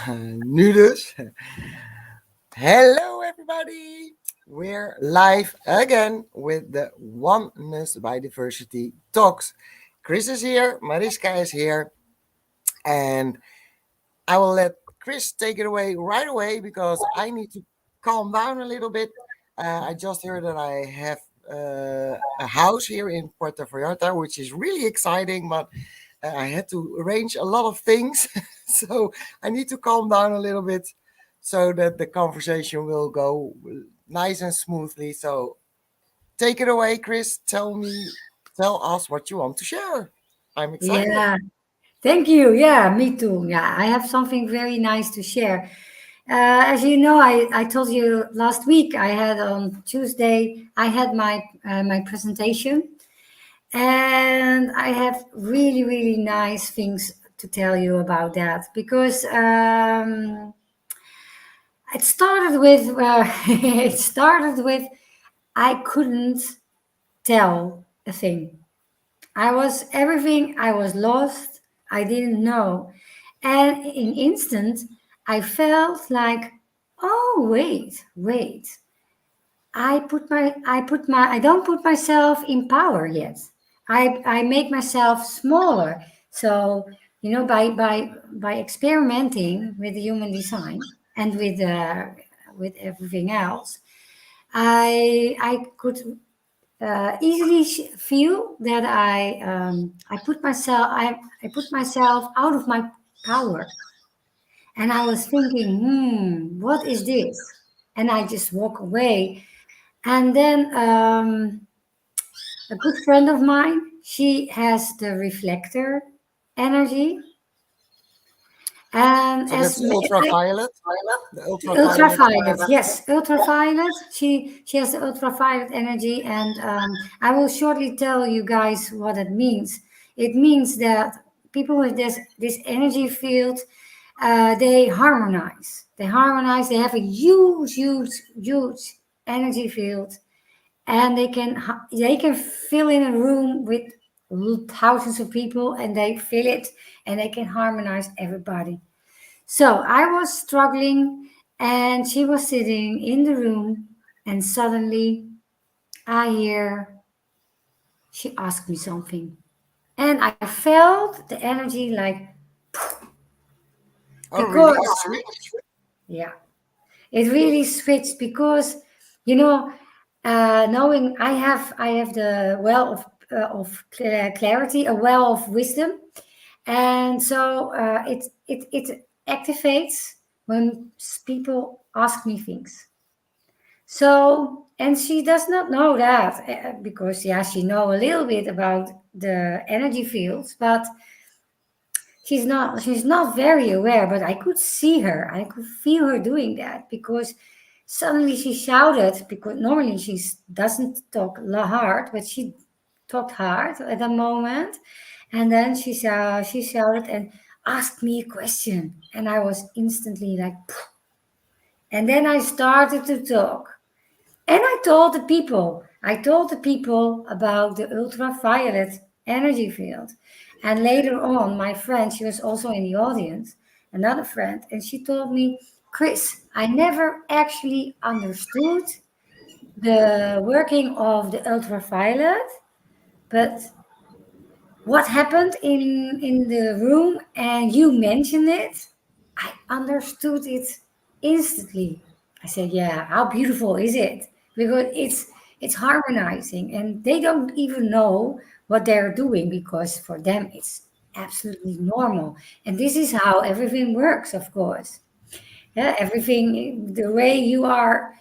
Nu dus. Hello, everybody. We're live again with the Oneness by Diversity Talks. Chris is here, Mariska is here, and I will let Chris take it away right away because I need to calm down a little bit. I just heard that I have a house here in Puerto Vallarta, which is really exciting, but I had to arrange a lot of things. So I need to calm down a little bit so that the conversation will go nice and smoothly. So take it away, Chris. Tell us what you want to share. I'm excited. Yeah, thank you. Yeah, me too. Yeah, I have something very nice to share. As you know, I told you last week I had on Tuesday I had my presentation, and I have really nice things to tell you about that because it started with it started with I couldn't tell a thing. I was everything. I was lost. I didn't know. And in instant, I felt like, oh, wait. I don't put myself in power yet. I make myself smaller. So, by experimenting with the human design and with everything else, I could easily feel that I put myself out of my power, and I was thinking, what is this? And I just walk away, and then a good friend of mine, she has the reflector energy, and So that's ultraviolet. The ultraviolet. ultraviolet, yes, ultraviolet. She has the ultraviolet energy, and I will shortly tell you guys what it means. It means that people with this energy field, they harmonize. They harmonize. They have a huge energy field, and they can fill in a room with thousands of people, and they fill it, and they can harmonize everybody. So I was struggling, and she was sitting in the room, and suddenly I hear she asked me something. And I felt the energy like, Oh, really? because, It's switched. yeah, it really switched because, you know, knowing I have the well of clarity, a well of wisdom, and so it activates when people ask me things. So, and she does not know that because, yeah, she know a little bit about the energy fields, but she's not very aware. But I could see her, I could feel her doing that because suddenly she shouted, because normally she doesn't talk hard, but she talked hard at the moment, and then she shouted and asked me a question, and I was instantly like, and then I started to talk. And I told the people about the ultraviolet energy field. And later on, my friend, she was also in the audience, another friend, and she told me, Chris, I never actually understood the working of the ultraviolet, but what happened in the room and you mentioned it, I understood it instantly. I said, yeah, how beautiful is it? Because it's harmonizing, and they don't even know what they're doing because for them it's absolutely normal. And this is how everything works, of course. Yeah, everything, the way you are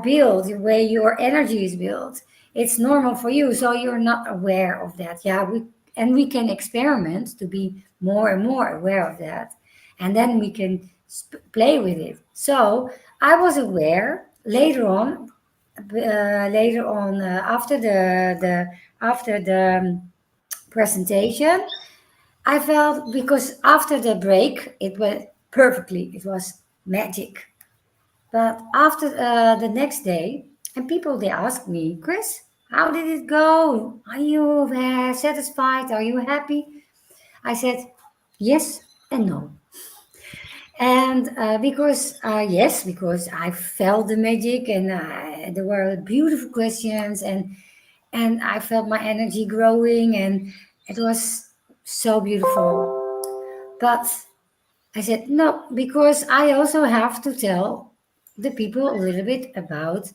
built, the way your energy is built, it's normal for you, so you're not aware of that. Yeah, we can experiment to be more and more aware of that, and then we can play with it. So I was aware after the presentation. I felt, because after the break it went perfectly, it was magic. But after the next day, and people, they asked me, Chris, how did it go? Are you satisfied? Are you happy? I said yes and no. And because I felt the magic, and there were beautiful questions, and I felt my energy growing, and it was so beautiful. But I said no, because I also have to tell the people a little bit about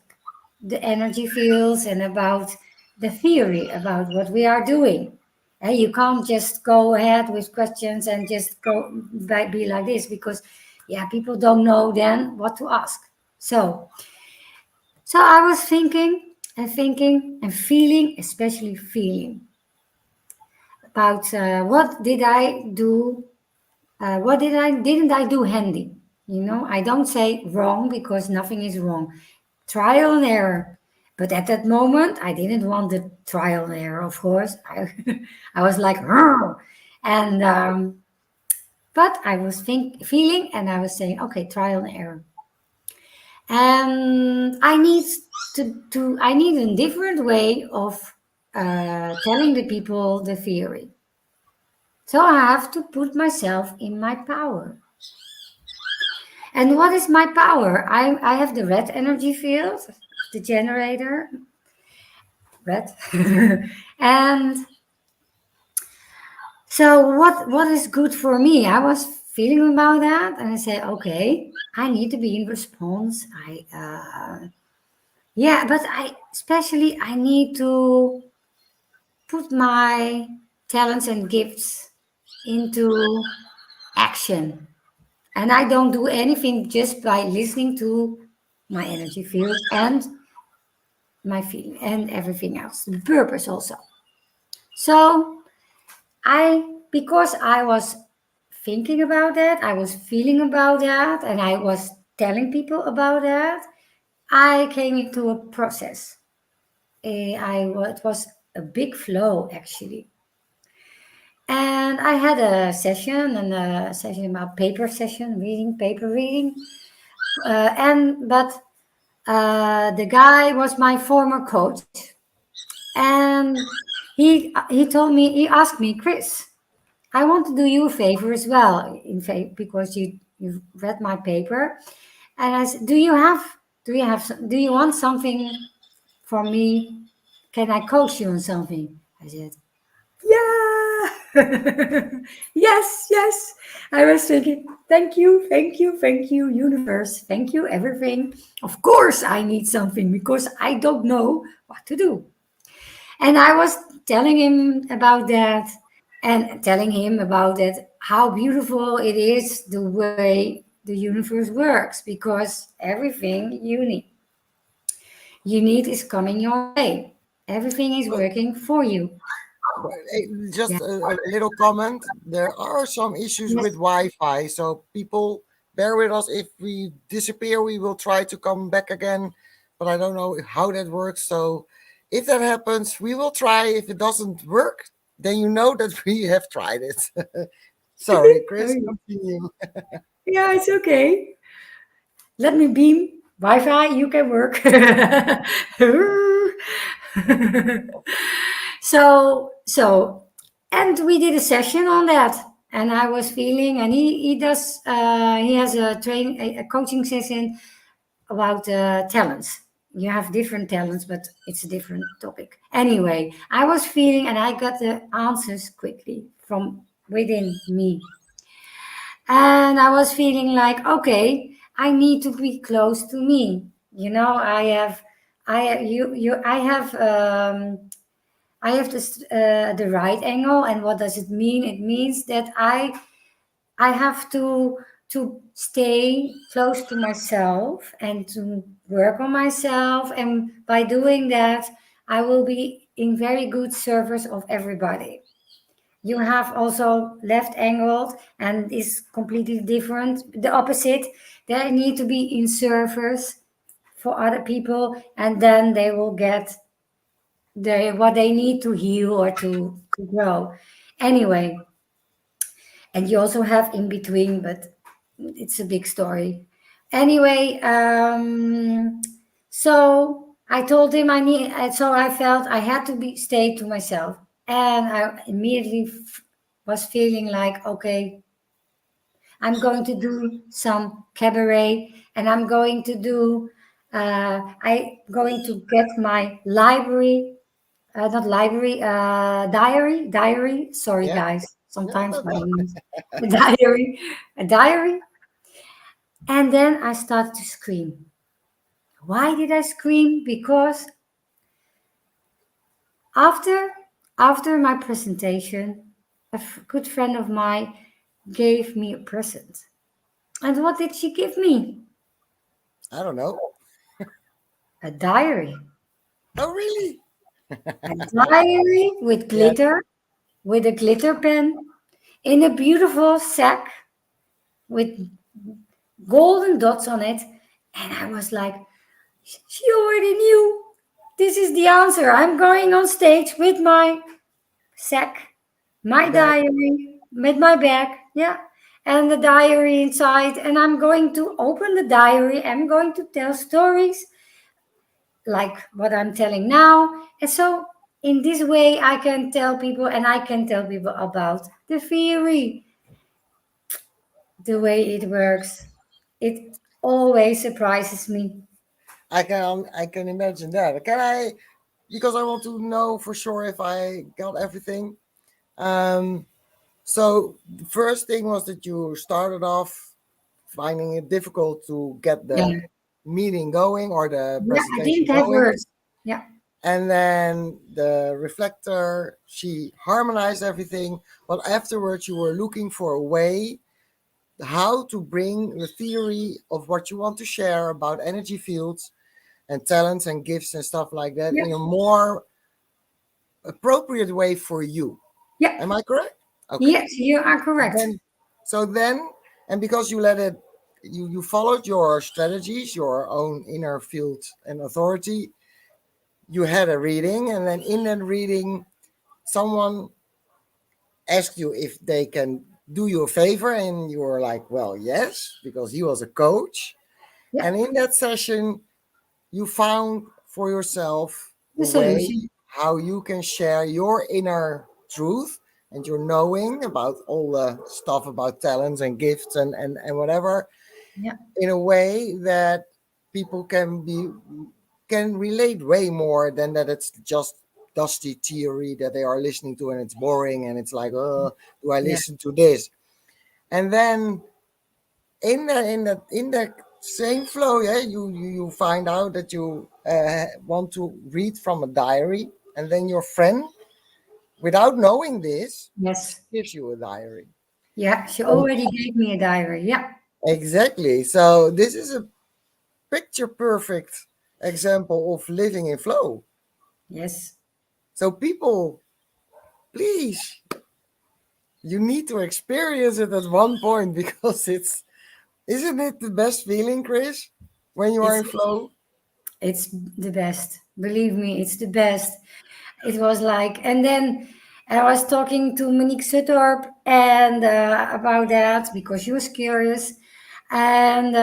the energy fields and about the theory about what we are doing. And you can't just go ahead with questions and just be like this, because yeah, people don't know then what to ask. So I was thinking and feeling, especially feeling about what did I do, what didn't I do handy. I don't say wrong, because nothing is wrong. Trial and error. But at that moment, I didn't want the trial and error, of course. I was like, "Rrr." And but I was feeling, and I was saying, okay, trial and error. And I need a different way of telling the people the theory. So I have to put myself in my power. And what is my power? I have the red energy field, the generator, red. And so what is good for me? I was feeling about that, and I said, okay, I need to be in response. Yeah, but I need to put my talents and gifts into action. And I don't do anything just by listening to my energy field and my feeling and everything else, the purpose also. So because I was thinking about that, I was feeling about that, and I was telling people about that, I came into a process. It was a big flow, actually. And I had a session about paper reading. But the guy was my former coach, and he asked me, Chris, I want to do you a favor as well, because you've read my paper. And I said, do you want something from me? Can I coach you on something? I said, yeah. Yes, yes. I was thinking, thank you, universe, thank you, everything. Of course, I need something, because I don't know what to do. And I was telling him about that, and telling him about it, how beautiful it is the way the universe works, because everything you need is coming your way. Everything is But, working for you. but, Yeah. just a little comment. There are some issues Yes. with Wi-Fi, so people bear with us. If we disappear, we will try to come back again, but I don't know how that works. So if that happens, we will try. If it doesn't work, then you know that we have tried it. Sorry, Oh, Chris, continue. yeah, it's okay. Let me beam Wi-Fi. You can work. So, and we did a session on that, and I was feeling, and he has a coaching session about talents. You have different talents, but it's a different topic. Anyway, I was feeling, and I got the answers quickly from within me. And I was feeling like, okay, I need to be close to me. I have this the right angle, and what does it mean? It means that I have to stay close to myself and to work on myself, and by doing that, I will be in very good service of everybody. You have also left angled, and is completely different, the opposite. They need to be in service for other people, and then they will get what they need to heal or to grow. Anyway, and you also have in between, but it's a big story. Anyway, so I told him so I felt I had to stay to myself, and I immediately was feeling like, okay, I'm going to do some cabaret, and I'm going to do. I'm going to get my library, not library, diary. Sorry, Yeah. guys. No, Sometimes no, my no. English, a diary, a diary, and then I started to scream. Why did I scream? Because after after my presentation, good friend of mine gave me a present. And what did she give me? I don't know. A diary. Oh, really? A diary with Yeah. glitter, with a glitter pen, in a beautiful sack with golden dots on it. And I was like, she already knew. This is the answer. I'm going on stage with my sack, my Back. diary, with my bag, yeah, and the diary inside. And I'm going to open the diary. I'm going to tell stories like what I'm telling now. And so, in this way, I can tell people, and I can tell people about the theory, the way it works. It always surprises me. I can imagine that. Can I? Because I want to know for sure if I got everything. Um, so the first thing was that you started off finding it difficult to get the Yeah, meeting going or the yeah. I presentation didn't have going. words. Yeah, And then the reflector, she harmonized everything. But afterwards, you were looking for a way how to bring the theory of what you want to share about energy fields and talents and gifts and stuff like that yeah, in a more appropriate way for you. yeah. Am I correct? Okay. Yes, you are correct. Then, so then, and because you let it, you followed your strategies, your own inner field and authority. You had a reading, and then in that reading, someone asked you if they can do you a favor, and you were like, "Well, yes," because he was a coach. Yeah, And in that session, you found for yourself the the way solution. how you can share your inner truth and your knowing about all the stuff about talents and gifts and whatever Yeah, in a way that people can relate way more than that it's just dusty theory that they are listening to and it's boring and it's like, oh, do I yeah. listen to this? And then in that same flow, yeah, you find out that you want to read from a diary, and then your friend, without knowing this, Yes. gives you a diary. Yeah, she And already gave me a diary. Yeah. exactly. So this is a picture perfect example of living in flow. Yes. So people, please, you need to experience it at one point because it's isn't it the best feeling, Chris, when you are It's in flow? it's the best. Believe me, it's the best. It was like, and then I was talking to Monique Suttorp and about that because she was curious, and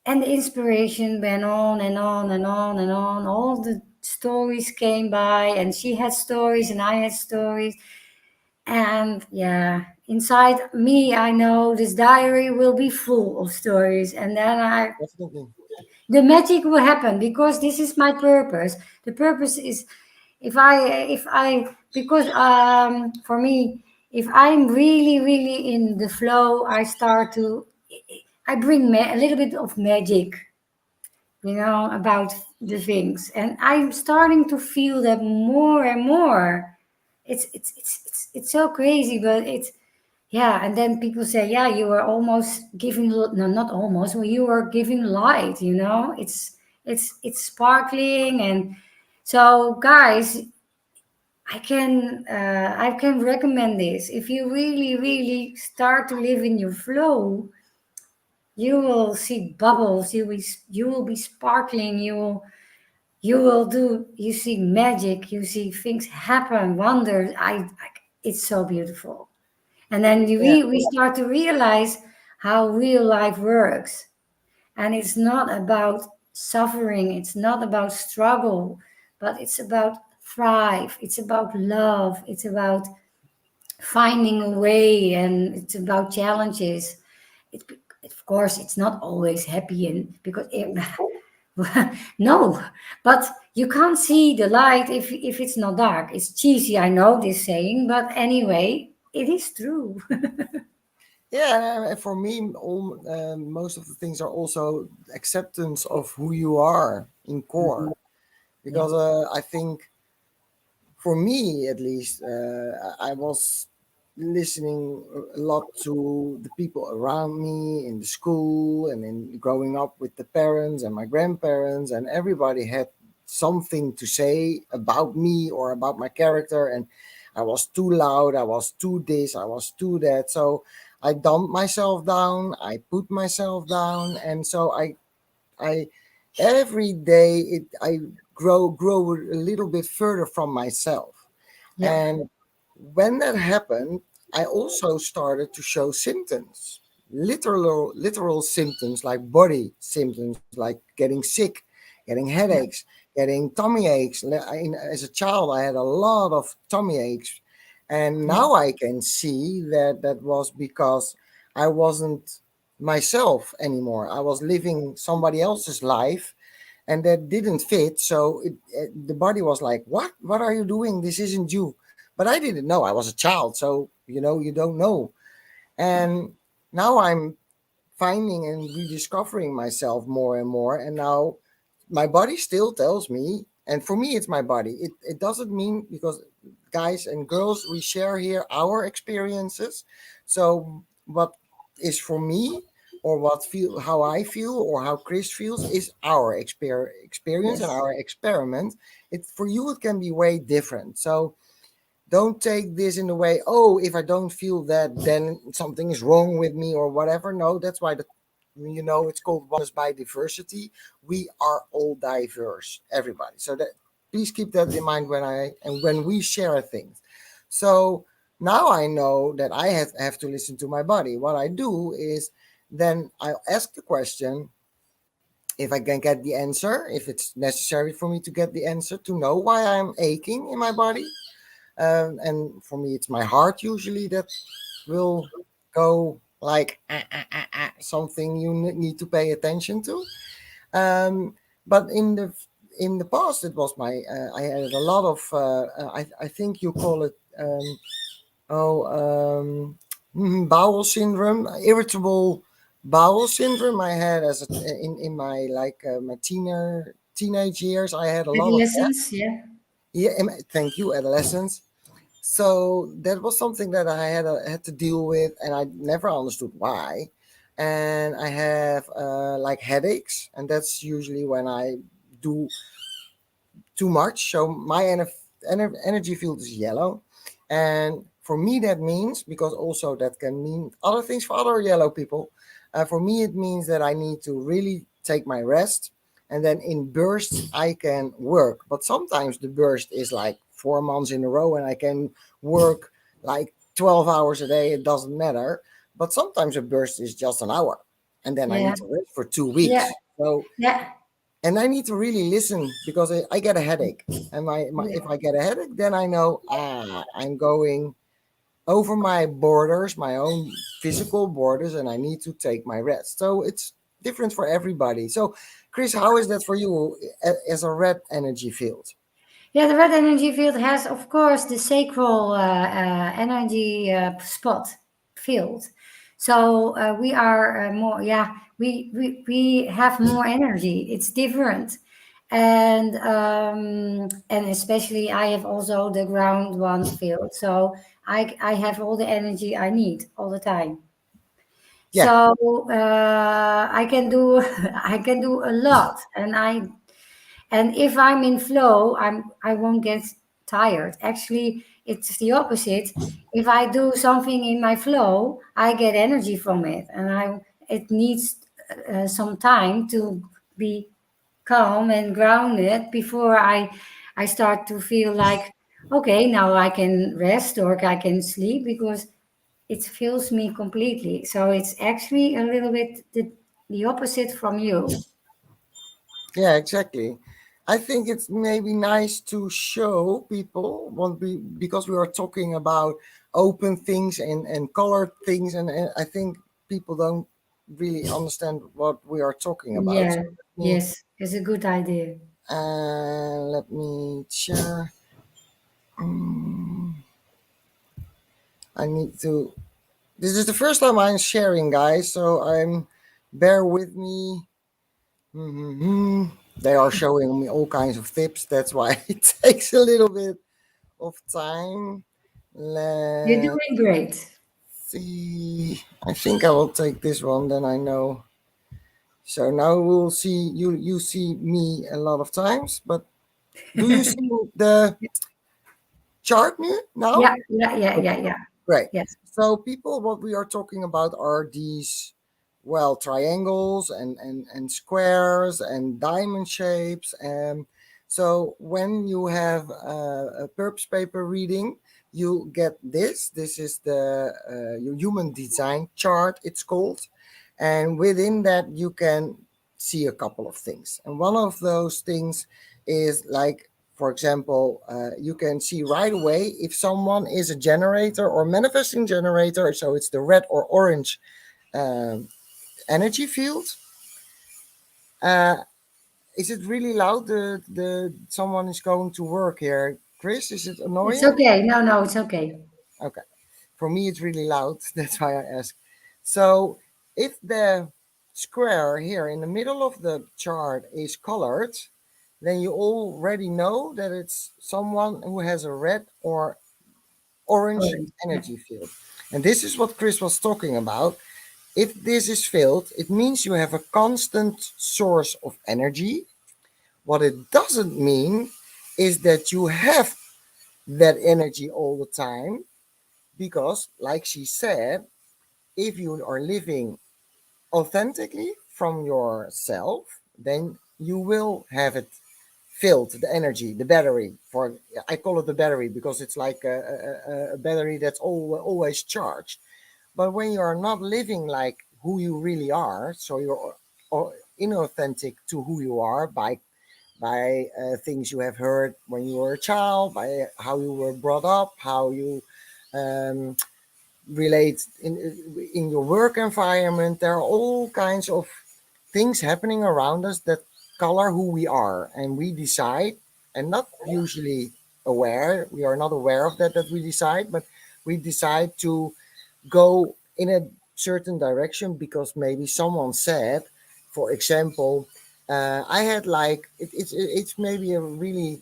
and the inspiration went on and on and on and on. All the stories came by, and she had stories, and I had stories, and yeah, inside me, I know this diary will be full of stories, and then I Definitely. the magic will happen because this is my purpose. The purpose is if I because for me, if I'm really in the flow, I start to I bring a little bit of magic, about the things, and I'm starting to feel that more and more. It's so crazy, but it's yeah. And then people say, yeah, you were almost giving no, not almost, well, you were giving light. It's sparkling, and so guys, I can recommend this. If you really start to live in your flow, you will see bubbles. You will be sparkling. You see magic. You see things happen, wonders. It's so beautiful. And then Yeah. we start to realize how real life works. And it's not about suffering. It's not about struggle, but it's about thrive. It's about love. It's about finding a way, and it's about challenges. it, of course, it's not always happy, and because no, but you can't see the light if it's not dark. It's cheesy, I know this saying, but anyway, it is true. Yeah, and for me, most of the things are also acceptance of who you are in core. Yeah, Because I think, for me at least, I was listening a lot to the people around me in the school and in growing up with the parents and my grandparents, and everybody had something to say about me or about my character. And I was too loud, I was too this, I was too that. So I dumped myself down, I put myself down, and so I every day I grow a little bit further from myself. yeah, And when that happened, I also started to show symptoms, literal symptoms, like body symptoms, like getting sick, getting yeah, headaches, getting tummy aches. As a child, I had a lot of tummy aches, and yeah. now I can see that that was because I wasn't myself anymore. I was living somebody else's life, and that didn't fit. So the body was like, what are you doing? This isn't you. But I didn't know. I was a child, so you don't know. And now I'm finding and rediscovering myself more and more. And now my body still tells me, and for me, it's my body. It doesn't mean, because guys and girls, we share here our experiences. So what is for me, or what feel how I feel, or how Chris feels, is our experience and Yes, our experiment. It For you, it can be way different. So don't take this in the way, oh, if I don't feel that, then something is wrong with me or whatever. No, that's why it's called Oneness by Diversity. We are all diverse, everybody. So that, please keep that in mind when we share things. So now I know that I have to listen to my body. What I do is, then I ask the question, if I can get the answer, if it's necessary for me to get the answer, to know why I'm aching in my body. And for me, it's my heart usually that will go like, something you need to pay attention to. But in the past, it was my I had a lot of I think you call it, oh bowel syndrome, irritable bowel syndrome. I had as in my, like, my teenage years. I had a lot of that. adolescence, yeah, Yeah, thank you, adolescence. So that was something that I had to deal with, and I never understood why. And I have like headaches, and that's usually when I do too much. So my energy field is yellow, and for me that means, because also that can mean other things for other yellow people. For me, it means that I need to really take my rest, and then in bursts I can work. But sometimes the burst is like 4 months in a row, and I can work like 12 hours a day. It doesn't matter. But sometimes a burst is just an hour, and then I yeah, need to rest for two yeah, weeks. So, yeah, and I need to really listen, because I get a headache. And yeah. if I get a headache, then I know, I'm going over my borders, my own physical borders, and I need to take my rest. So it's different for everybody. So, Chris, how is that for you as a red energy field? Yeah, the red energy field has, of course, the sacral energy spot field. So we are more, yeah, we have more energy. It's different, and especially I have also the ground one field. So I have all the energy I need all the time. Yeah, So I can do I can do a lot, and if I'm in flow, I won't get tired. Actually, it's the opposite. If I do something in my flow, I get energy from it, and I it needs some time to be calm and grounded before I start to feel like, okay, now I can rest or I can sleep, because it fills me completely. So it's actually a little bit the opposite from you. yeah, exactly. I think it's maybe nice to show people what because we are talking about open things and colored things, and I think people don't really understand what we are talking about. So Yeah. Yes, it's a good idea. let me share. Mm, I need to. This is the first time I'm sharing, guys. So bear with me. Hmm. They are showing me all kinds of tips. That's why it takes a little bit of time. You're Let's doing great. see. I think I will take this one. Then I know. So now we'll see you. You see me a lot of times, but do you see the chart now? Yeah, yeah, yeah, Okay, yeah, yeah. great. Yes. So people, what we are talking about are these, well, triangles and squares and diamond shapes. And so when you have a purpose paper reading, you get this. This is the your human design chart, it's called. And within that, you can see a couple of things. And one of those things is like, for example, you can see right away if someone is a generator or manifesting generator. So it's the red or orange um, energy field. Uh, is it really loud? The someone is going to work here. Chris, is it It's annoying? okay. No, no, it's okay. Okay. For me, it's really loud. That's why I ask. So if the square here in the middle of the chart is colored, then you already know that it's someone who has a red or orange Orange. Yeah. energy field. And this is what Chris was talking about. If this is filled, it means you have a constant source of energy. What it doesn't mean is that you have that energy all the time, because, like she said, if you are living authentically from yourself, then you will have it filled, the energy, the battery. For I call it the battery because it's like a battery that's always charged. But when you are not living like who you really are, so you're inauthentic to who you are by things you have heard when you were a child, by how you were brought up, how you um, relate in your work environment. There are all kinds of things happening around us that color who we are, and we decide, and not usually aware. We are not aware of that we decide, but we decide to go in a certain direction because maybe someone said, for example, I had like it's maybe a really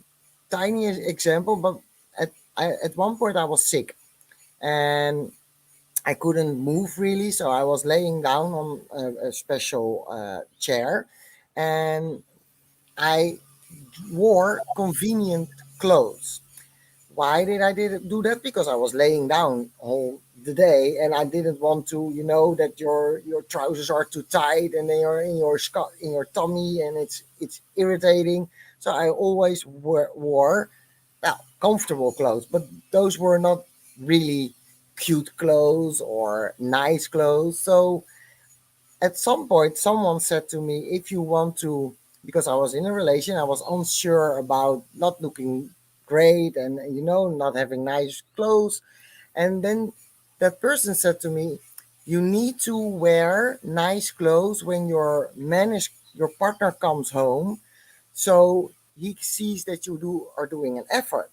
tiny example, but at one point I was sick and I couldn't move really, so I was laying down on a special chair, and I wore convenient clothes. Why did I did do that? Because I was laying down all the day, and I didn't want to, that your trousers are too tight and they are in your in your tummy, and it's irritating. So I always wore well, comfortable clothes, but those were not really cute clothes or nice clothes. So at some point, someone said to me, if you want to, because I was in a relation, I was unsure about not looking great and, not having nice clothes. And then that person said to me, you need to wear nice clothes when your partner comes home, so he sees that are doing an effort.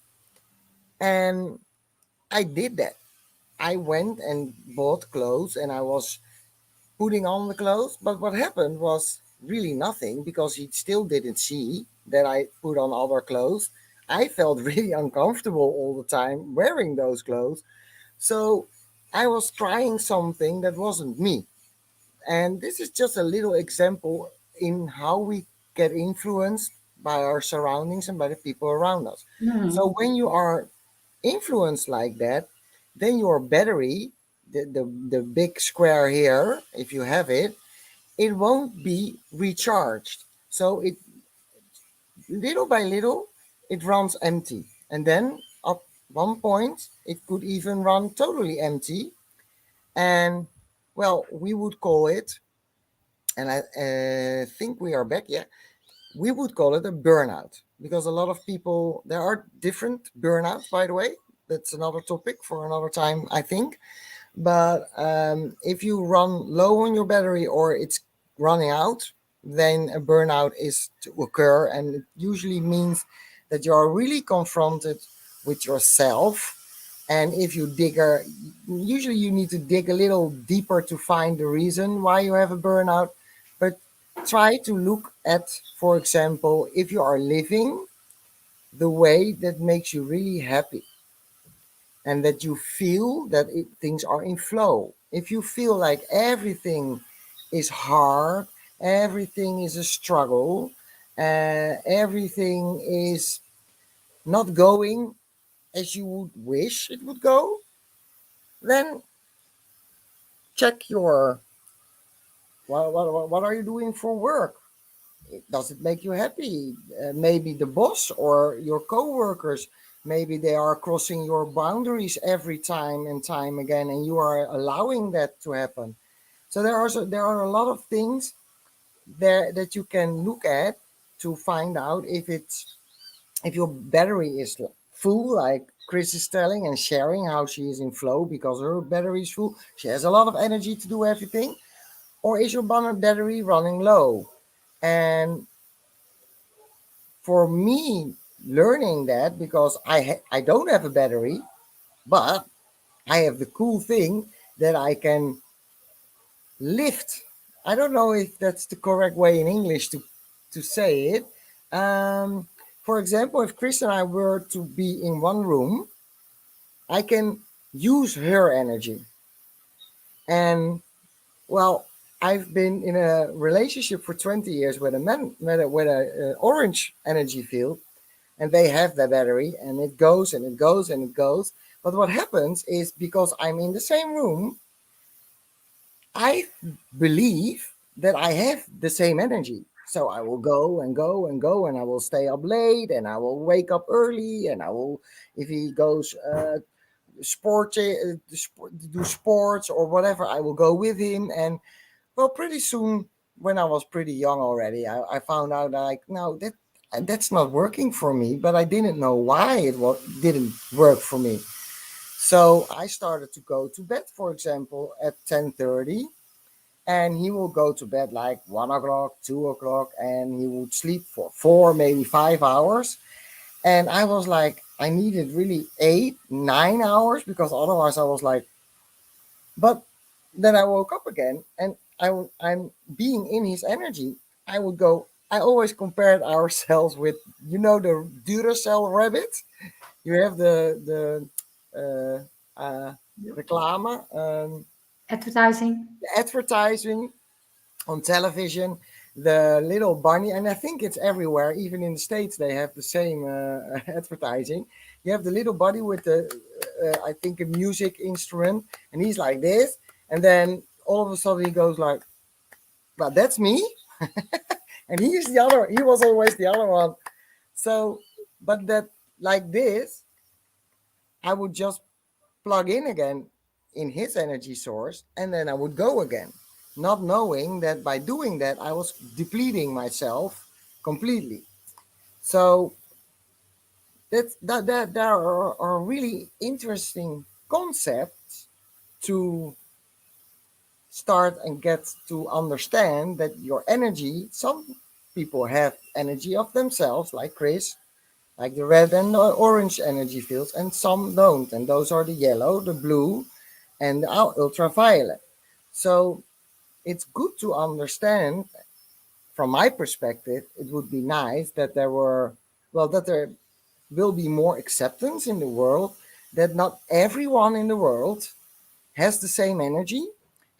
And I did that. I went and bought clothes and I was putting on the clothes. But what happened was really nothing because he still didn't see that I put on other clothes. I felt really uncomfortable all the time wearing those clothes. So I was trying something that wasn't me. And this is just a little example in how we get influenced by our surroundings and by the people around us. So Mhm. when you are influence like that, then your battery, the big square here, if you have it, it won't be recharged. So it little by little it runs empty. And then at one point it could even run totally empty. And well, we would call it, and I think we are back, yeah. We would call it a burnout because a lot of people, there are different burnouts, by the way. That's another topic for another time, I think. But if you run low on your battery or it's running out, then a burnout is to occur, and it usually means that you are really confronted with yourself. And if you usually you need to dig a little deeper to find the reason why you have a burnout. But try to look at, for example, if you are living the way that makes you really happy and that you feel that things are in flow. If you feel like everything is hard, everything is a struggle, everything is not going as you would wish it would go, then check your what are you doing for work? Does it make you happy? Maybe the boss or your coworkers, maybe they are crossing your boundaries every time and time again, and you are allowing that to happen. So there are a lot of things there that you can look at to find out if your battery is full, like Chris is telling and sharing how she is in flow because her battery is full. She has a lot of energy to do everything, or is your battery running low? And for me, learning that because I don't have a battery, but I have the cool thing that I can lift. I don't know if that's the correct way in English to say it. Um, for example, if Chris and I were to be in one room, I can use her energy. And well, I've been in a relationship for 20 years with a man with a orange energy field, and they have the battery, and it goes and it goes and it goes. But what happens is because I'm in the same room, I believe that I have the same energy. So I will go and go and go, and I will stay up late, and I will wake up early, and I will, if he goes do sports or whatever, I will go with him. And well, pretty soon, when I was pretty young already, I found out like, no, that's not working for me. But I didn't know why didn't work for me. So I started to go to bed, for example, at 10:30, and he will go to bed like 1 o'clock, 2 o'clock, and he would sleep for 4, maybe 5 hours. And I was like, I needed really 8, 9 hours because otherwise I was like, but then I woke up again, and I'm being in his energy. I would go. I always compared ourselves with, the Duracell rabbit. You have the reclame, Advertising. the advertising on television, the little bunny, and I think it's everywhere. Even in the States, they have the same advertising. You have the little bunny with I think, a music instrument, and he's like this, and then all of a sudden he goes like, "Well, that's me," and he's the other. He was always the other one. So, but that like this, I would just plug in again in his energy source, and then I would go again, not knowing that by doing that I was depleting myself completely. So that there are really interesting concepts to start and get to understand that your energy. Some people have energy of themselves, like Chris, like the red and the orange energy fields, and some don't, and those are the yellow, the blue, and the ultraviolet. So it's good to understand. From my perspective, it would be nice that there will be more acceptance in the world, that not everyone in the world has the same energy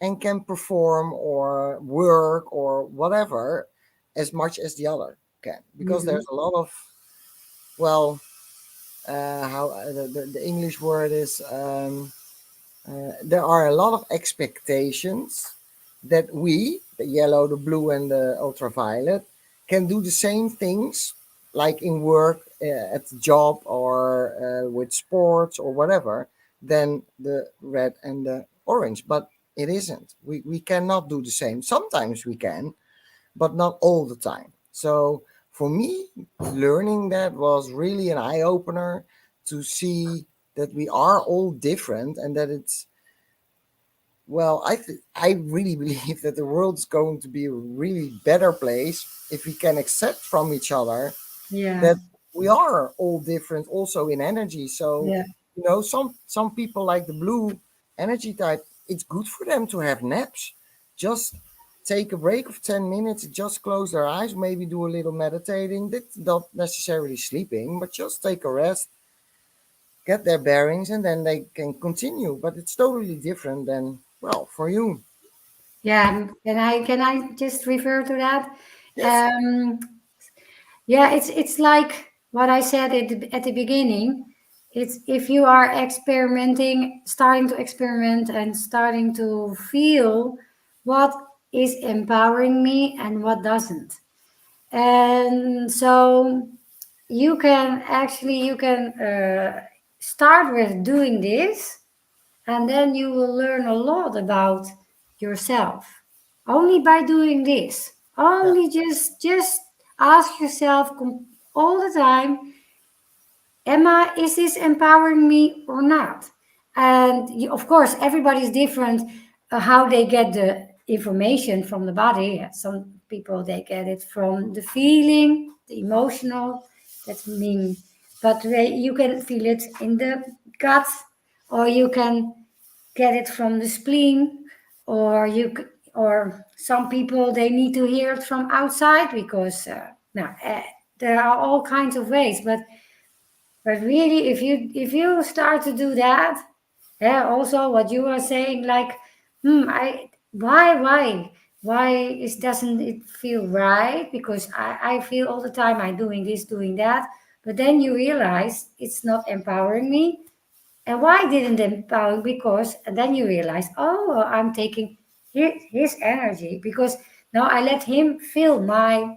and can perform or work or whatever as much as the other can, because Hmm. there's a lot of, well, how the English word is, there are a lot of expectations that we, the yellow, the blue, and the ultraviolet, can do the same things like in work, at the job, or with sports or whatever, than the red and the orange. But it isn't. We cannot do the same. Sometimes we can, but not all the time. So for me, learning that was really an eye opener to see that we are all different, and that Well, I really believe that the world's going to be a really better place if we can accept from each other Yeah, that we are all different also in energy. So, yeah, some people like the blue energy type, it's good for them to have naps. Just take a break of 10 minutes, just close their eyes, maybe do a little meditating. That's not necessarily sleeping, but just take a rest, get their bearings, and then they can continue. But it's totally different than, well, for you. yeah. Can I just refer to that? Yes. Um, yeah, it's like what I said at the beginning. It's if you are experimenting, starting to experiment and starting to feel what is empowering me and what doesn't. And so you can start with doing this, and then you will learn a lot about yourself only by doing this. Yeah. Only just ask yourself all the time, Emma, is this empowering me or not? And of course, everybody's different, how they get the information from the body. Some people they get it from the feeling, the emotional. That's mean, but you can feel it in the gut, or you can get it from the spleen, or or some people they need to hear it from outside because there are all kinds of ways, but really, if you start to do that, yeah, also what you are saying, like, I why is doesn't it feel right? Because I feel all the time I'm doing this, doing that, but then you realize it's not empowering me. And why didn't it empower? Because and then you realize, oh, well, I'm taking his energy because now I let him fill my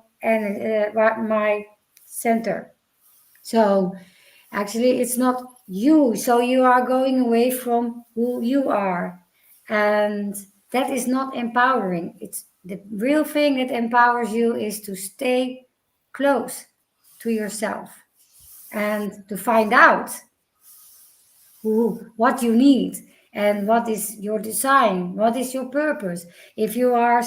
center. So actually, it's not you. So you are going away from who you are. And that is not empowering. It's the real thing that empowers you is to stay close to yourself and to find out what you need and what is your design, what is your purpose. If you are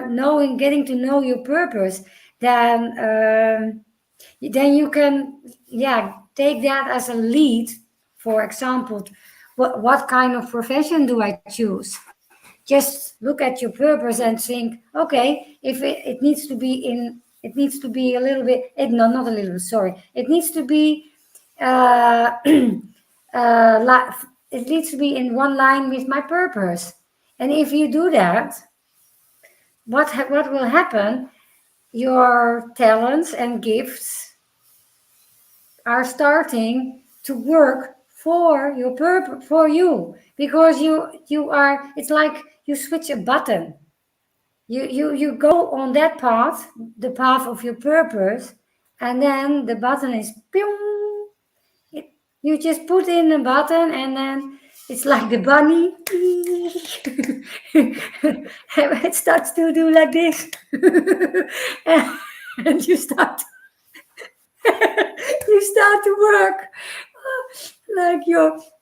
knowing, getting to know your purpose, then you can, yeah, take that as a lead. For example, what kind of profession do I choose? Just look at your purpose and think, okay, if it needs to be it needs to be a little bit, no, not a little, sorry, it needs to be uh, it needs to be in one line with my purpose. And if you do that, what will happen? Your talents and gifts are starting to work for your purpose, for you, because you are, it's like you switch a button. You go on that path, the path of your purpose, and then the button is pew. it, you just put in a button, and then it's like the bunny. It starts to do like this. And you start to work, like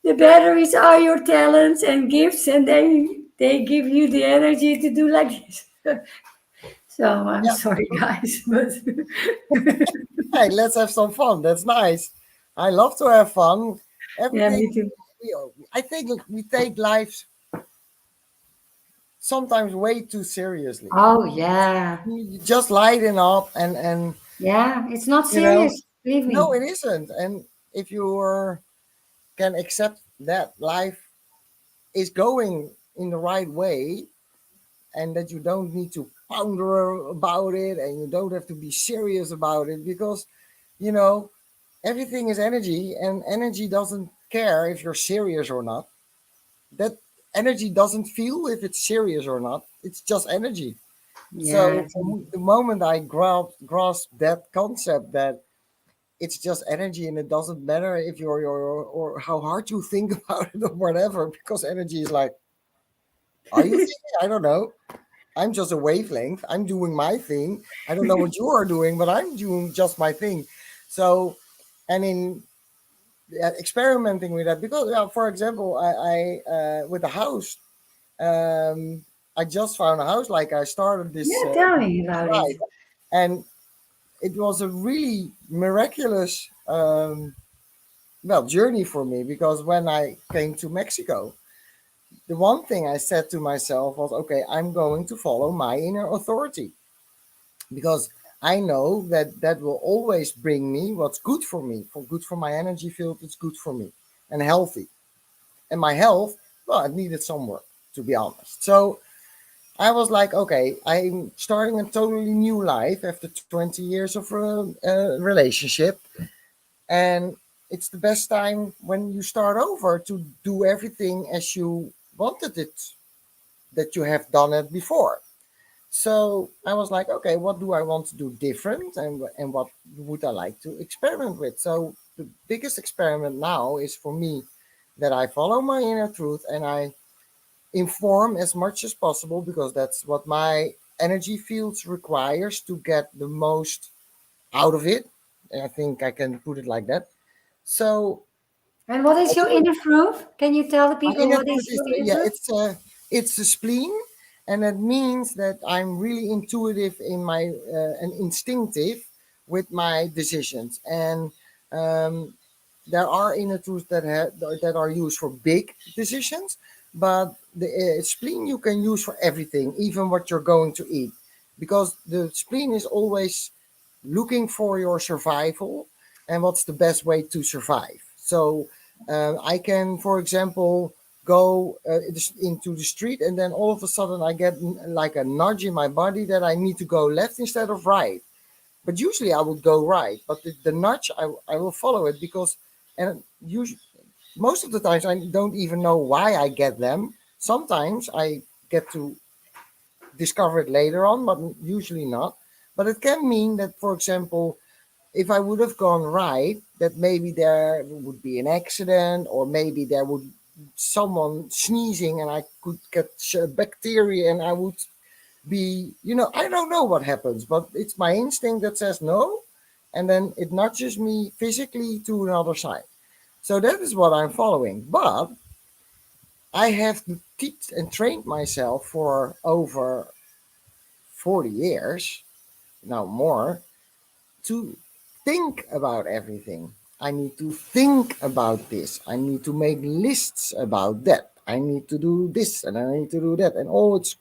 the batteries are your talents and gifts, and they give you the energy to do like this. So I'm Yeah. sorry, guys, but Hey, let's have some fun. That's nice. I love to have fun. yeah, Everything. me too. I think we take life sometimes way too seriously. Oh yeah, You just lighten up and yeah. It's not you know, serious. Believe no, me. it isn't. And if can accept that life is going in the right way, and that you don't need to ponder about it, and you don't have to be serious about it, because you know everything is energy, and energy doesn't care if you're serious or not. That energy doesn't feel if it's serious or not. It's just energy. Yeah, So the moment I grasp that concept, that it's just energy and it doesn't matter if you're or how hard you think about it or whatever, because energy is like, are you thinking? I don't know. I'm just a wavelength. I'm doing my thing. I don't know what you are doing, but I'm doing just my thing. So, and in experimenting with that because, for example, I with the house, um, I just found a house. Like I started this Yeah, tell me about it. life, and it was a really miraculous journey for me because when I came to Mexico, the one thing I said to myself was, okay, I'm going to follow my inner authority because I know that that will always bring me what's good for me, for good for my energy field. It's good for me and healthy. And my health, well, it needed some work, to be honest. So I was like, okay, I'm starting a totally new life after 20 years of a relationship. And it's the best time when you start over to do everything as you wanted it, that you have done it before. So I was like, okay, what do I want to do different, and what would I like to experiment with? So the biggest experiment now is for me that I follow my inner truth and I inform as much as possible because that's what my energy fields requires to get the most out of it. I think I can put it like that. So And what I is your do inner proof? Can you tell the my people inner what truth is is your inner yeah, proof? it's a spleen, and that means that I'm really intuitive in my and instinctive with my decisions. And um, there are inner truths that are used for big decisions, but the spleen you can use for everything, even what you're going to eat, because the spleen is always looking for your survival and what's the best way to survive. So I can, for example, go into the street and then all of a sudden I get like a nudge in my body that I need to go left instead of right. But usually I would go right, but the nudge I will follow it because, and usually most of the times I don't even know why I get them. Sometimes I get to discover it later on, but usually not. But it can mean that, for example, if I would have gone right, that maybe there would be an accident, or maybe there would someone sneezing and I could catch a bacteria and I would be, I don't know what happens, but it's my instinct that says no, and then it nudges me physically to another side. So that is what I'm following. But I have to teach and train myself for over 40 years, now more, to think about everything. I need to think about this. I need to make lists about that. I need to do this and I need to do that. And all it's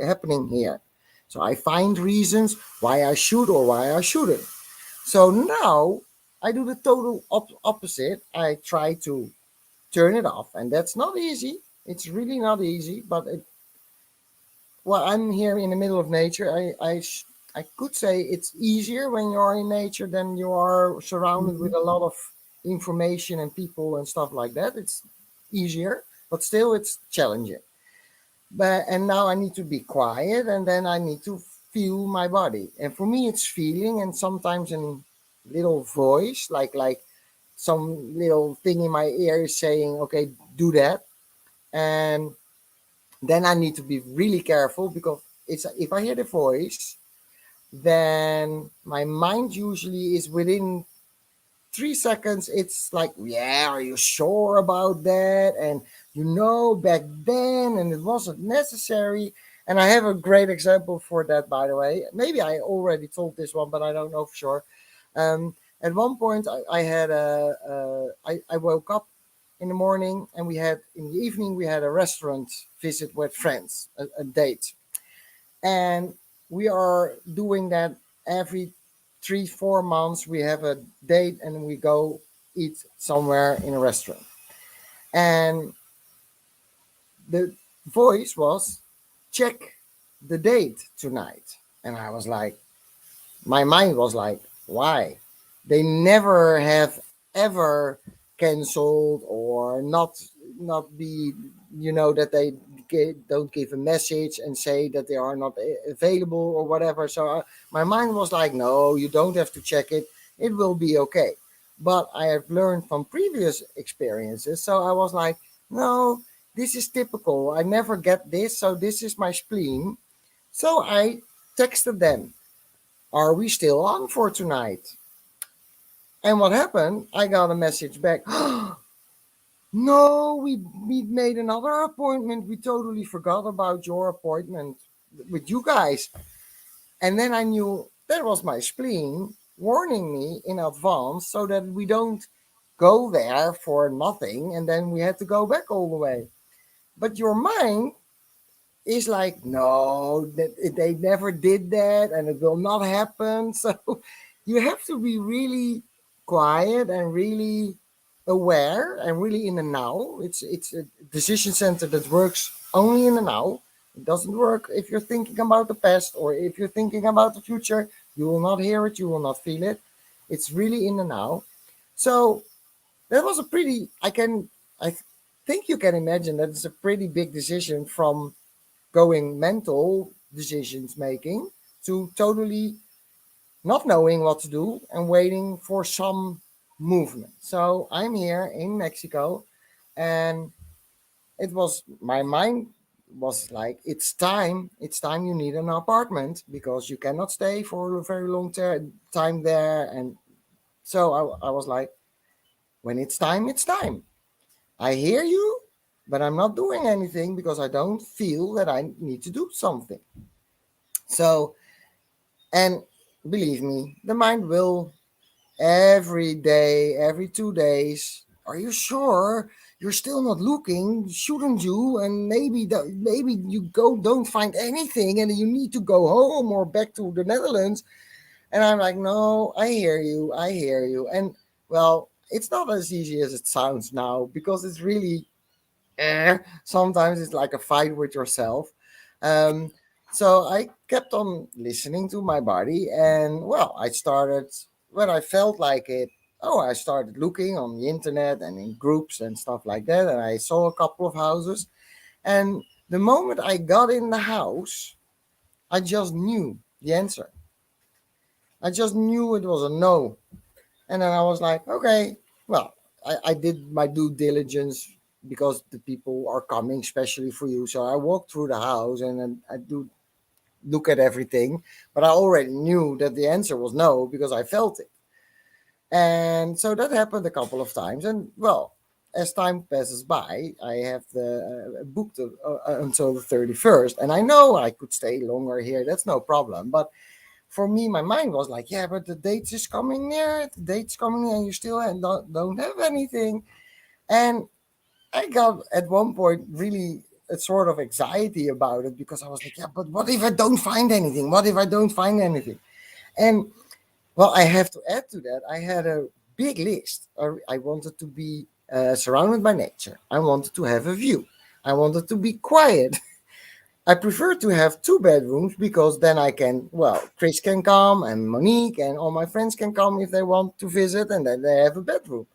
happening here. So I find reasons why I should or why I shouldn't. So now I do the total opposite. I try to turn it off. And that's not easy. It's really not easy, but well, I'm here in the middle of nature. I could say it's easier when you are in nature than you are surrounded with Mhm. a lot of information and people and stuff like that. It's easier, but still it's challenging. But and now I need to be quiet, and then I need to feel my body. And for me, it's feeling, and sometimes a little voice, like some little thing in my ear is saying, "Okay, do that." And then I need to be really careful because it's if I hear the voice, then my mind usually is within 3 seconds. It's like, yeah, are you sure about that? And back then, and it wasn't necessary. And I have a great example for that, by the way. Maybe I already told this one, but I don't know for sure. At one point, I had I woke up in the morning, and in the evening we had a restaurant visit with friends, a date, and we are doing that every 3 4 months. We have a date and we go eat somewhere in a restaurant, and the voice was, check the date tonight. And I was like, my mind was like, why? They never have ever canceled or not be, that they don't give a message and say that they are not available or whatever. So my mind was like, no, you don't have to check it. It will be okay. But I have learned from previous experiences. So I was like, no, this is typical. I never get this. So this is my spleen. So I texted them, are we still on for tonight? And what happened? I got a message back. No, we made another appointment. We totally forgot about your appointment with you guys. And then I knew that was my spleen warning me in advance so that we don't go there for nothing and then we had to go back all the way. But your mind is like, no, they never did that and it will not happen. So you have to be really quiet and really aware and really in the now. It's a decision center that works only in the now. It doesn't work if you're thinking about the past or if you're thinking about the future. You will not hear it, you will not feel it. It's really in the now. So that was a pretty I think you can imagine that it's a pretty big decision from going mental decisions making to totally not knowing what to do and waiting for some movement. So I'm here in Mexico and it was my mind was like it's time you need an apartment because you cannot stay for a very long time there. And so I was like, when it's time. I hear you, but I'm not doing anything because I don't feel that I need to do something. So, and believe me, the mind will every day, every 2 days. Are you sure you're still not looking? Shouldn't you? And maybe you don't find anything, and you need to go home or back to the Netherlands. And I'm like, no, I hear you. And well, it's not as easy as it sounds now because it's really sometimes it's like a fight with yourself. Um, so I kept on listening to my body, and well, I started when I felt like it. Oh, I started looking on the internet and in groups and stuff like that, and I saw a couple of houses. And the moment I got in the house, I just knew the answer. I just knew it was a no. And then I was like, okay, well, I did my due diligence because the people are coming, especially for you. So I walked through the house and then I do look at everything, but I already knew that the answer was no because I felt it. And so that happened a couple of times. And well, as time passes by, I have the booked until the 31st, and I know I could stay longer here. That's no problem. But for me, my mind was like, yeah, but the date is coming near. The date's coming near, and you still don't have anything. And I got at one point really a sort of anxiety about it because I was like, yeah, but what if I don't find anything? What if I don't find anything? And well, I have to add to that, I had a big list. I wanted to be surrounded by nature. I wanted to have a view. I wanted to be quiet. I prefer to have two bedrooms because then I can, well, Chris can come and Monique and all my friends can come if they want to visit and then they have a bedroom.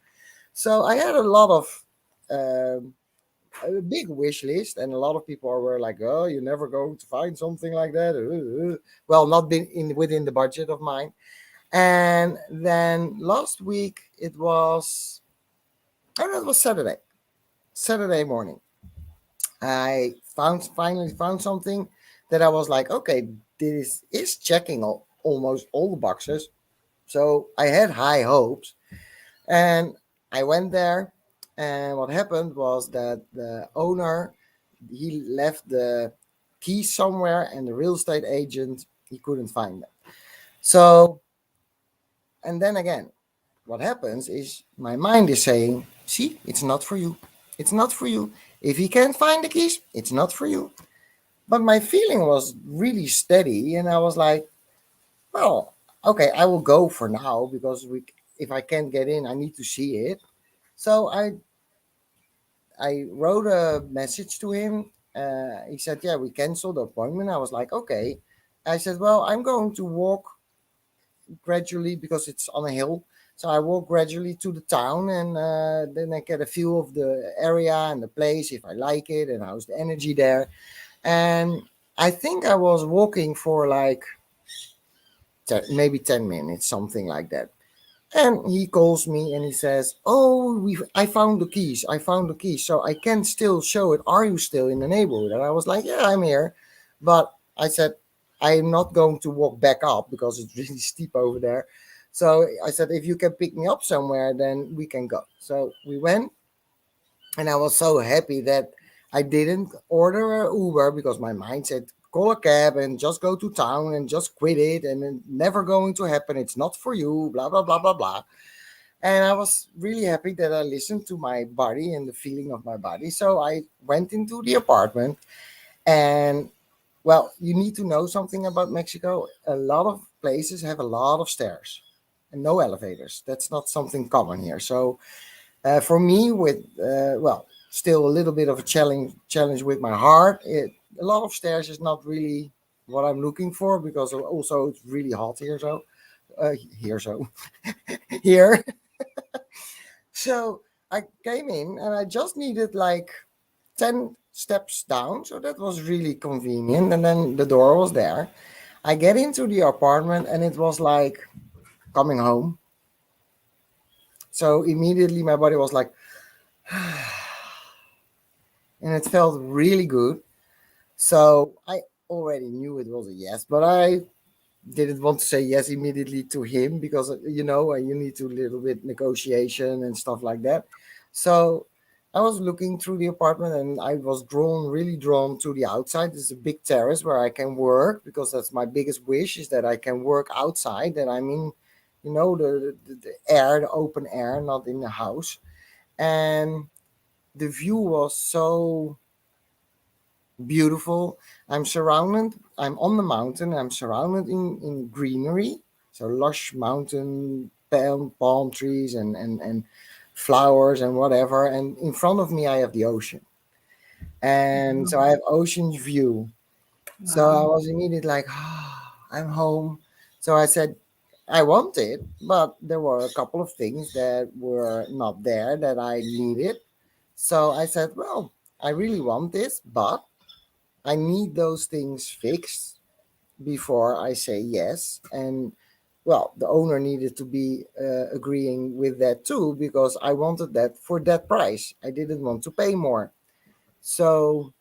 So I had a lot of, um, a big wish list and a lot of people were like, oh, you're never going to find something like that. Well, not been in within the budget of mine. And then last week it was, oh, no, it was Saturday morning. I finally found something that I was like, okay, this is checking almost all the boxes. So I had high hopes, and I went there. And what happened was that the owner he left the keys somewhere, and the real estate agent he couldn't find them. So, and then again, what happens is my mind is saying, see, it's not for you. It's not for you. If he can't find the keys, it's not for you. But my feeling was really steady, and I was like, well, okay, I will go for now because if I can't get in, I need to see it. So I wrote a message to him. He said, yeah, we canceled the appointment. I was like, okay. I said, well, I'm going to walk gradually because it's on a hill. So I walk gradually to the town and then I get a feel of the area and the place, if I like it and how's the energy there. And I think I was walking for like maybe 10 minutes, something like that. And he calls me and he says, oh, I found the keys. I found the keys. So I can still show it. Are you still in the neighborhood? And I was like, yeah, I'm here. But I said, I'm not going to walk back up because it's really steep over there. So I said, if you can pick me up somewhere, then we can go. So we went, and I was so happy that I didn't order an Uber because my mind said, call a cab and just go to town and just quit it, and it's never going to happen. It's not for you, blah, blah, blah, blah, blah. And I was really happy that I listened to my body and the feeling of my body. So I went into the apartment, and well, you need to know something about Mexico. A lot of places have a lot of stairs and no elevators. That's not something common here. So for me, with still a little bit of a challenge with my heart, a lot of stairs is not really what I'm looking for, because also it's really hot here. So here, so here. So I came in and I just needed like 10 steps down. So that was really convenient. And then the door was there. I get into the apartment and it was like coming home. So immediately my body was like, and it felt really good. So I already knew it was a yes, but I didn't want to say yes immediately to him, because you need to little bit negotiation and stuff like that. So I was looking through the apartment and I was really drawn to the outside. There's a big terrace where I can work, because that's my biggest wish, is that I can work outside, that I mean, the air, the open air, not in the house. And the view was so beautiful. I'm on the mountain, I'm surrounded in greenery, so lush mountain, palm trees, and flowers and whatever. And in front of me, I have the ocean. And so I have ocean view. So I Wow. was immediately like, I'm home. So I said, I want it, but there were a couple of things that were not there that I needed. So I said, well, I really want this, but I need those things fixed before I say yes. And well, the owner needed to be agreeing with that too, because I wanted that for that price. I didn't want to pay more. So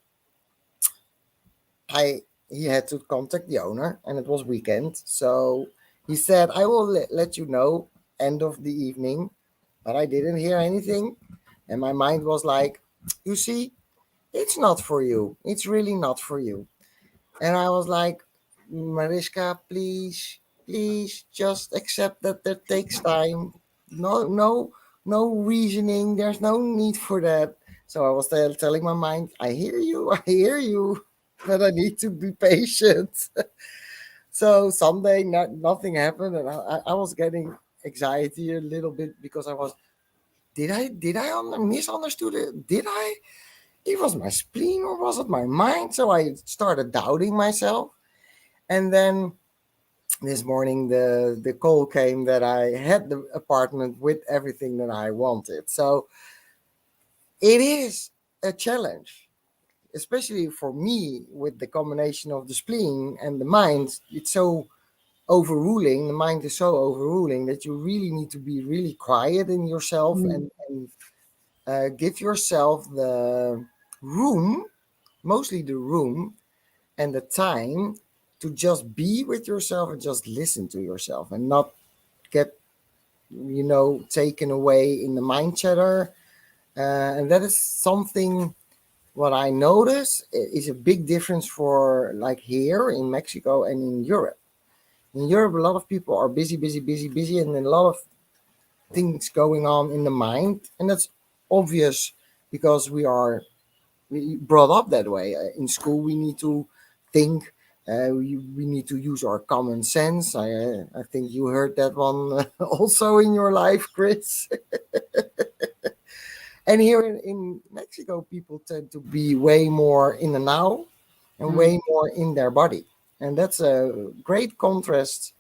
I he had to contact the owner, and it was weekend. So he said, I will let you know end of the evening. But I didn't hear anything. And my mind was like, you see, it's not for you. It's really not for you. And I was like, Mariska, please, please just accept that that takes time. No, no, no reasoning. There's no need for that. So I was telling my mind, I hear you, I hear you, but I need to be patient. So someday nothing happened, and I was getting anxiety a little bit, because I was, did I misunderstood it? Did I? It was my spleen, or was it my mind? So I started doubting myself. And then this morning, the call came that I had the apartment with everything that I wanted. So it is a challenge, especially for me, with the combination of the spleen and the mind. It's so overruling. The mind is so overruling that you really need to be really quiet in yourself, Mm. and give yourself the room, mostly the room and the time, to just be with yourself and just listen to yourself, and not get taken away in the mind chatter. And that is something what I notice is a big difference for, like, here in Mexico and in Europe. In Europe, a lot of people are busy, busy, busy, busy, and a lot of things going on in the mind, and that's obvious, because we brought up that way. In school, we need to think. We need to use our common sense. I think you heard that one also in your life, Chris. And here in Mexico, people tend to be way more in the now and Mm. way more in their body. And that's a great contrast,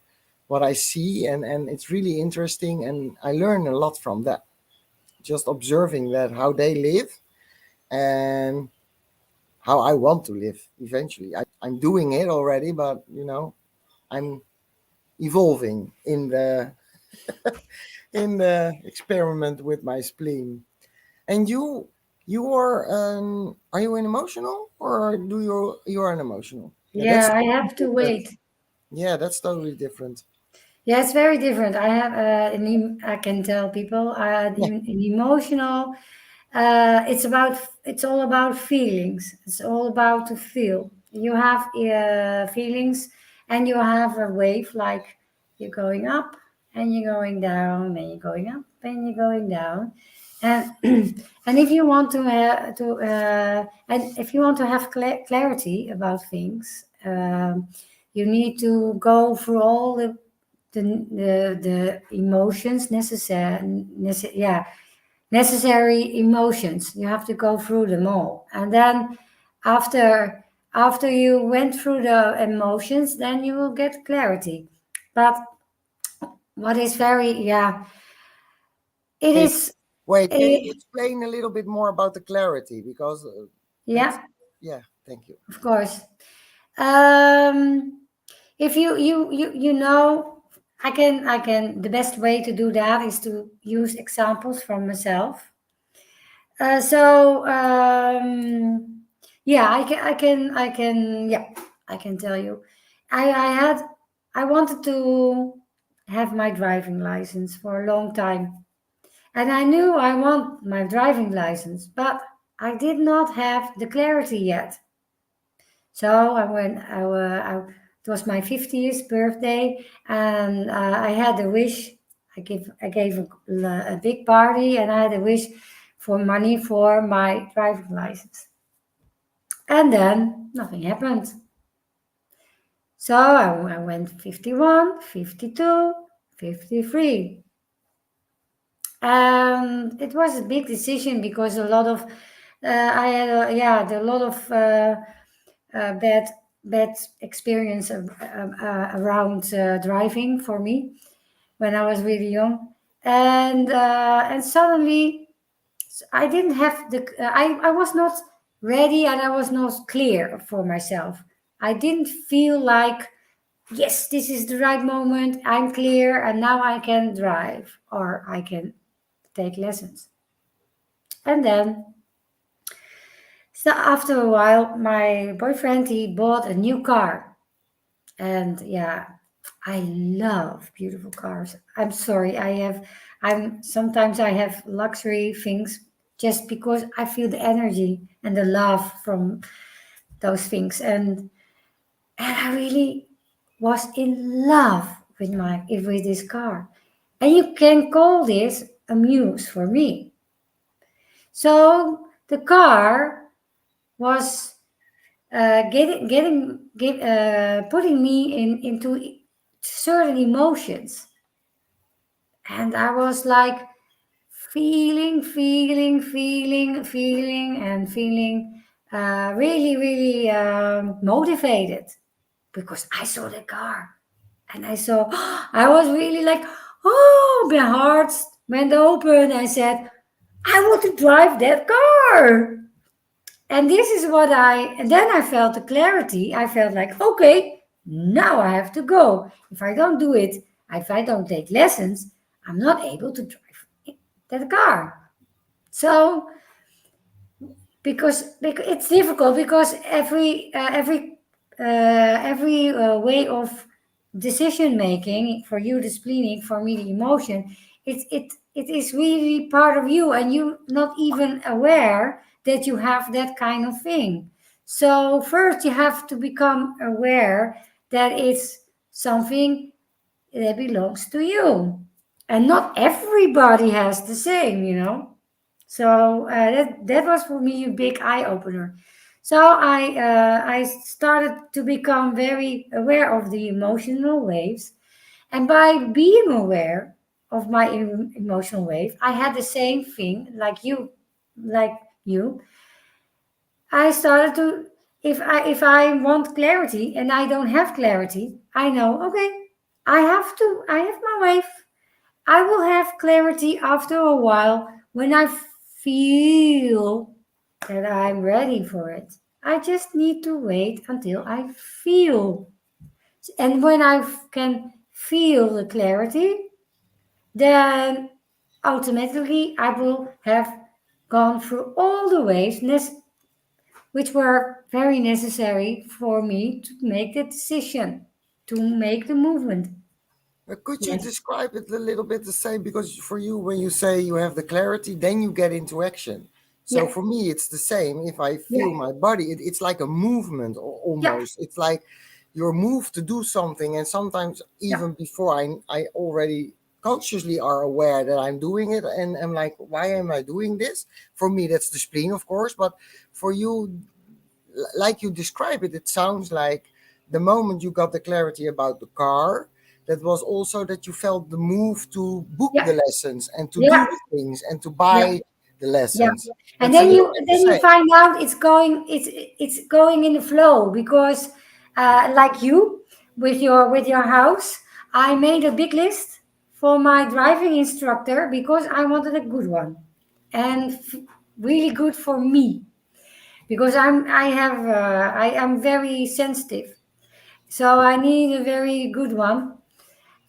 what I see. And it's really interesting. And I learn a lot from that, just observing that, how they live, and how I want to live eventually. I'm doing it already, but I'm evolving in the experiment with my spleen. And are you an emotional, or you are an emotional? Yeah, Yeah, that's I totally have to different. wait. Yeah, that's totally different. Yeah, it's very different. I have I can tell people Yeah. an emotional. It's all about feelings. It's all about to feel. You have feelings, and you have a wave like you're going up and you're going down, and you're going up and you're going down, and and if you want if you want to have clarity about things, you need to go through all the emotions necessary emotions. You have to go through them all, and then after after you went through the emotions, then you will get clarity. But what is very it Can you, is wait, can you it, explain a little bit more about the clarity? Because that's, yeah, yeah, thank you. of course. um if you know, I can the best way to do that is to use examples from myself. Yeah, I can tell you. I had I wanted to have my driving license for a long time, and I knew I want my driving license, but I did not have the clarity yet. So I went. It was my 50th birthday, and I had a wish. I gave a big party, and I had a wish for money for my driving license. And then nothing happened. So I went 51, 52, 53. And it was a big decision because a lot of I had a lot of bad experience around driving for me when I was really young, and suddenly I didn't have I was not ready, and I was not clear for myself. I didn't feel like, yes, this is the right moment. I'm clear, and now I can drive or I can take lessons. And then, so after a while, my boyfriend, he bought a new car. And yeah, I love beautiful cars. I'm sorry, I'm sometimes I have luxury things just because I feel the energy and the love from those things. And I really was in love with with this car. And you can call this a muse for me. So the car was putting me into certain emotions, and I was like feeling, really, really motivated because I saw the car, and I saw, I was really like, oh, my heart went open. I said, I want to drive that car. And this is and then I felt the clarity. I felt like, okay, now I have to go. If I don't do it, if I don't take lessons, I'm not able to drive that car. So, because it's difficult, because every way of decision making, for you the splenic, for me the emotion, it is really part of you, and you not even aware that you have that kind of thing. So first you have to become aware that it's something that belongs to you, and not everybody has the same, so that was for me a big eye opener. So I started to become very aware of the emotional waves, and by being aware of my emotional wave, I had the same thing like you. I started to, if I want clarity and I don't have clarity, I know, okay, I have my wave. I will have clarity after a while when I feel that I'm ready for it. I just need to wait until I feel. And when can feel the clarity, then automatically I will have gone through all the ways which were very necessary for me to make the decision, to make the movement. Could you Yes. describe it a little bit the same? Because for you, when you say you have the clarity, then you get into action. So Yeah. for me, it's the same. If I Yeah. feel my body, it's like a movement Yeah. almost. It's like you're moved to do something, and sometimes Yeah. even before I already consciously are aware that I'm doing it, and I'm like, why am I doing this? For me, that's the spleen, of course. But for you, like you describe it, it sounds like the moment you got the clarity about the car, that was also that you felt the move to book Yeah. the lessons and to Yeah. do the things and to Yeah. buy the Yeah. lessons. And That's a then little you bit the then you same. find out it's going in the flow because like you with your house, I made a big list for my driving instructor because I wanted a good one and really good for me because I am very sensitive, so I need a very good one.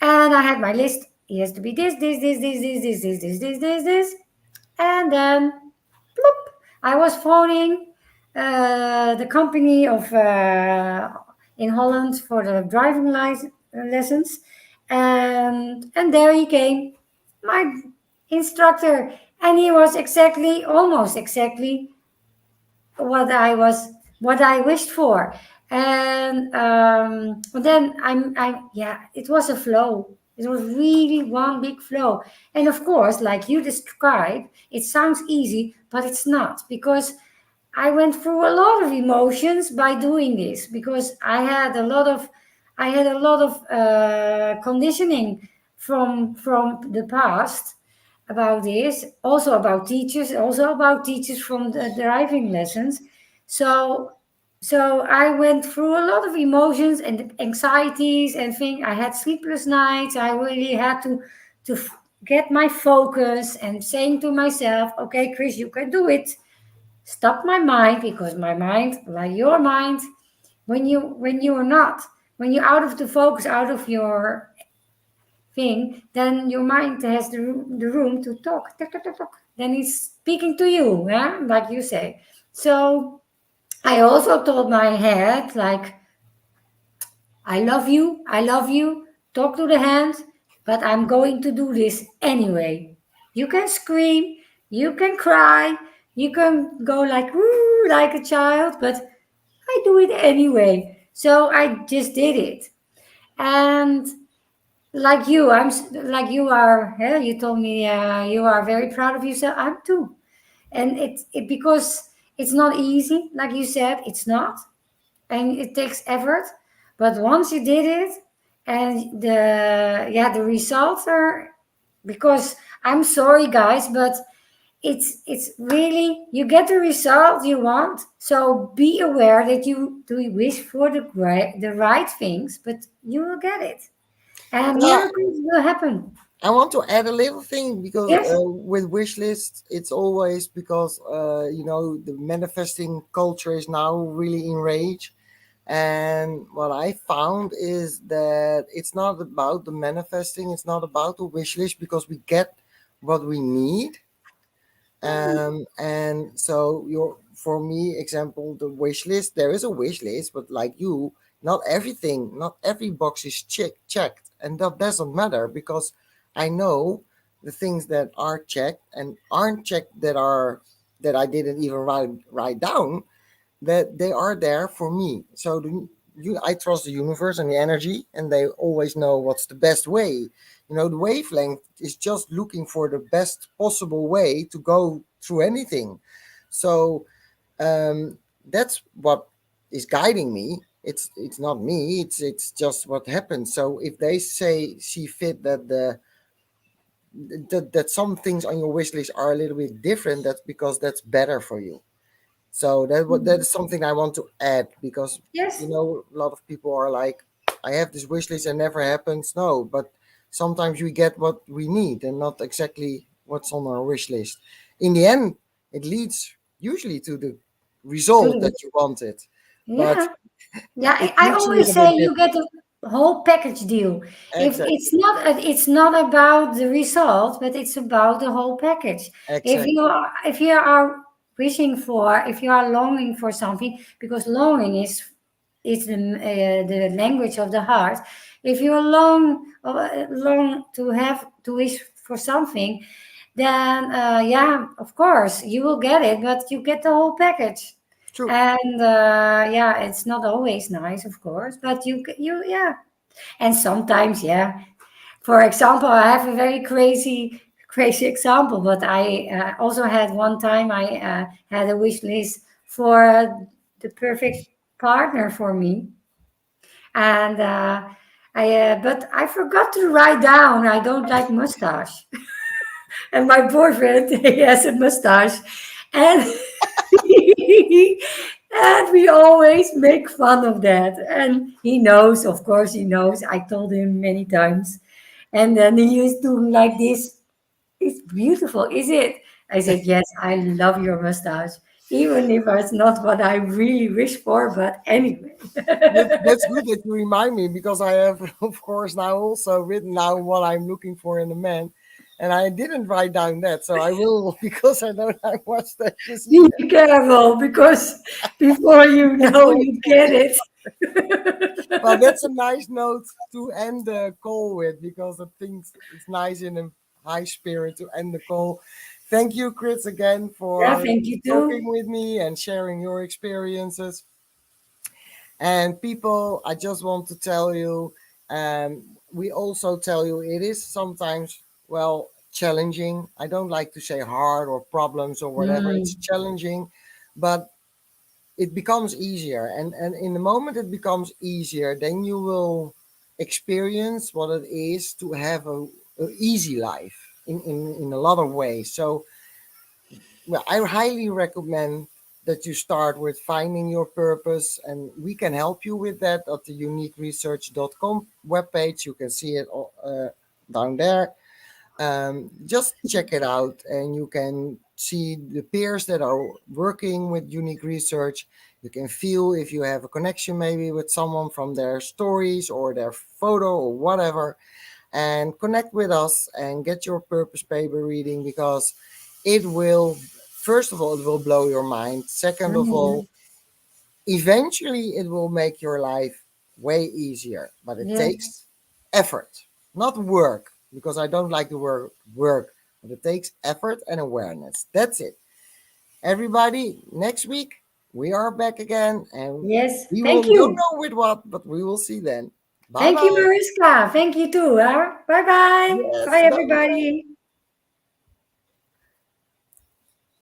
And I had my list. It has to be this, and then bloop, I was phoning the company of in Holland for the driving lessons, and there he came, my instructor, and he was almost exactly what I wished for. And then yeah, it was a flow. It was really one big flow. And of course, like you described, it sounds easy, but it's not because I went through a lot of emotions by doing this because I had a lot of conditioning from the past about this, also about teachers from the driving lessons. So so I went through a lot of emotions and anxieties and things. I had sleepless nights. I really had to get my focus and saying to myself, okay, Chris, you can do it. Stop my mind because my mind, like your mind, when you are not, when you're out of the focus, out of your thing, then your mind has the room to talk. Talk, talk, talk, talk. Then it's speaking to you, yeah, like you say. So I also told my head, like, I love you, talk to the hand, but I'm going to do this anyway. You can scream, you can cry, you can go like, woo, like a child, but I do it anyway. So I just did it. And like you, like you are, yeah, you told me you are very proud of yourself. I'm too. And it because it's not easy, like you said, it's not, and it takes effort. But once you did it, and the results are, because I'm sorry guys, but it's really, you get the result you want. So be aware that you do wish for the right things, but you will get it, and Yeah, miracles will happen. I want to add a little thing because Yes. with wish lists, it's always because the manifesting culture is now really in rage. And what I found is that it's not about the manifesting, it's not about the wish list because we get what we need. Mm, And so your for me, example, the wish list, there is a wish list, but like you, not everything, not every box is checked. And that doesn't matter because I know the things that are checked and aren't checked that I didn't even write down, that they are there for me. So I trust the universe and the energy, and they always know what's the best way. The wavelength is just looking for the best possible way to go through anything. So um, that's what is guiding me. It's not me. It's just what happens. So if they see fit that that some things on your wish list are a little bit different, that's because that's better for you. So that mm. is something I want to add because Yes. a lot of people are like, I have this wish list and never happens. No, but sometimes we get what we need and not exactly what's on our wish list. In the end, it leads usually to the To result the, that you wanted, but yeah. Yeah, it I looks a always little say bit you different. get the whole package deal. If Exactly, it's not about the result, but it's about the whole package. exactly, If you are wishing for, if you are longing for something, because longing is the language of the heart. If you long to have to wish for something, then yeah, of course you will get it, but you get the whole package. True. And yeah, it's not always nice, of course, but you yeah. And sometimes, yeah. For example, I have a very crazy example, but I also had one time I had a wish list for the perfect partner for me, and but I forgot to write down. I don't like mustache, and my boyfriend he has a mustache, and and we always make fun of that. And he knows, of course, he knows. I told him many times, and then he used to like this. It's beautiful, is it? I said, yes, I love your mustache, even if it's not what I really wish for. But anyway, That's good that you remind me because I have, of course, now also written down what I'm looking for in a man. And I didn't write down that. So I will, because I don't like mustaches be either. careful because before you That's know, all. you get it. Well, that's a nice note to end the call with because I think it's nice in a high spirit to end the call. Thank you, Chris, again Yeah, for thank you talking too. with me and sharing your experiences. And people, I just want to tell you, we also tell you it is sometimes, well, challenging. I don't like to say hard or problems or whatever. It's Mm, challenging, but it becomes easier. And in the moment it becomes easier, then you will experience what it is to have a easy life in a lot of ways. So well, I highly recommend that you start with finding your purpose, and we can help you with that at the uniqueresearch.com webpage. You can see it down there. Just check it out, and you can see the peers that are working with unique research. You can feel if you have a connection maybe with someone from their stories or their photo or whatever, and connect with us and get your purpose paper reading because it will, first of all, it will blow your mind. Second of mm, all, eventually it will make your life way easier, but it yes, takes effort, not work, because I don't like the word work, but it takes effort and awareness. That's it. Everybody, next week we are back again and yes. we Thank will, don't you. know with what, but we will see then. Bye Thank you, bye. Mariska. Thank you too. Huh? Bye bye. Yes, Bye, bye bye. everybody.